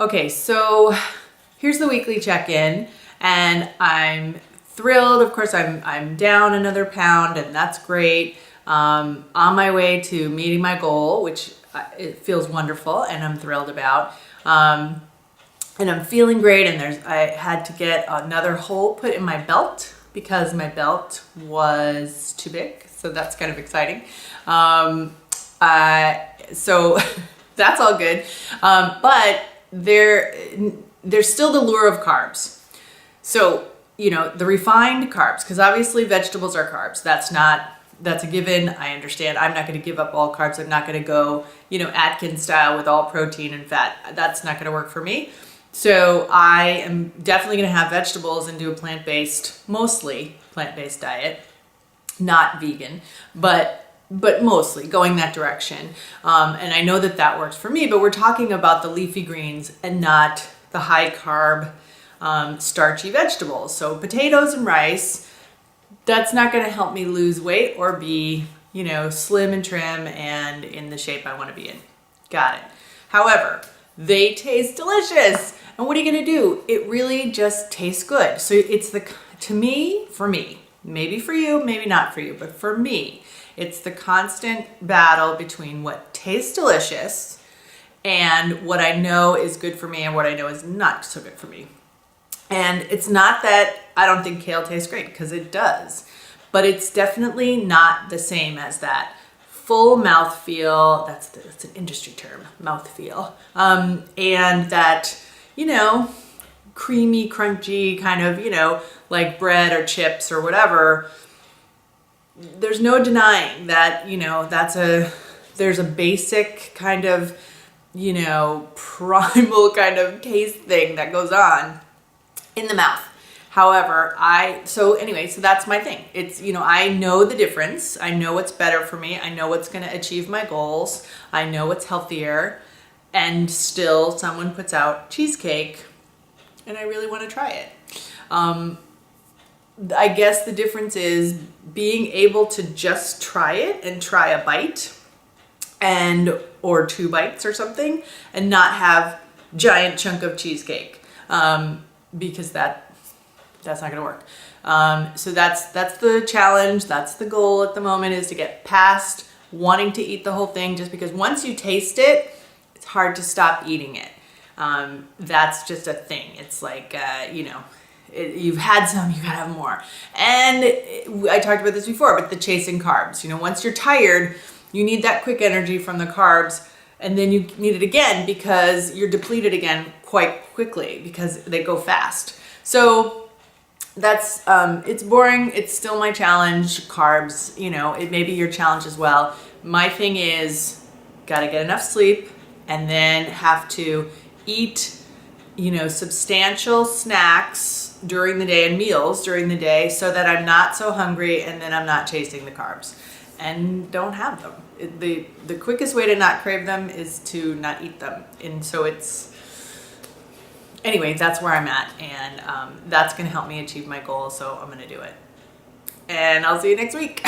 Okay, so here's the weekly check-in, and I'm thrilled. Of course, I'm down another pound, and that's great. On my way to meeting my goal, which it feels wonderful, and I'm thrilled about. And I'm feeling great. And I had to get another hole put in my belt because my belt was too big, so that's kind of exciting. So that's all good, but there's still the lure of carbs. So, the refined carbs, because obviously vegetables are carbs. That's a given. I understand. I'm not going to give up all carbs. I'm not going to go, Atkins style with all protein and fat. That's not going to work for me. So I am definitely going to have vegetables and do a mostly plant-based diet, not vegan, but mostly going that direction. And I know that works for me, but we're talking about the leafy greens and not the high carb, starchy vegetables. So potatoes and rice, that's not going to help me lose weight or be, slim and trim and in the shape I want to be in. Got it. However, they taste delicious. And what are you going to do? It really just tastes good. So it's for me, maybe for you, maybe not for you, but for me, it's the constant battle between what tastes delicious and what I know is good for me and what I know is not so good for me. And it's not that I don't think kale tastes great, because it does, but it's definitely not the same as that full mouthfeel. That's an industry term, mouthfeel. And that, creamy, crunchy kind of, like bread or chips or whatever. There's no denying that, there's a basic kind of, primal kind of taste thing that goes on in the mouth. However, so that's my thing. It's, I know the difference. I know what's better for me. I know what's going to achieve my goals. I know what's healthier. And still someone puts out cheesecake and I really want to try it. I guess the difference is being able to just try it and try a bite or 2 bites or something and not have giant chunk of cheesecake, because that's not going to work. So that's the challenge. That's the goal at the moment, is to get past wanting to eat the whole thing, just because once you taste it, it's hard to stop eating it. That's just a thing. It's like, you've had some, you gotta have more. And I talked about this before, but the chasing carbs, once you're tired, you need that quick energy from the carbs, and then you need it again because you're depleted again quite quickly because they go fast. So that's, it's boring. It's still my challenge. Carbs, it may be your challenge as well. My thing is, gotta get enough sleep and then have to eat, substantial snacks during the day and meals during the day so that I'm not so hungry and then I'm not chasing the carbs and don't have them. The quickest way to not crave them is to not eat them. And so that's where I'm at, and that's going to help me achieve my goal, so I'm going to do it. And I'll see you next week.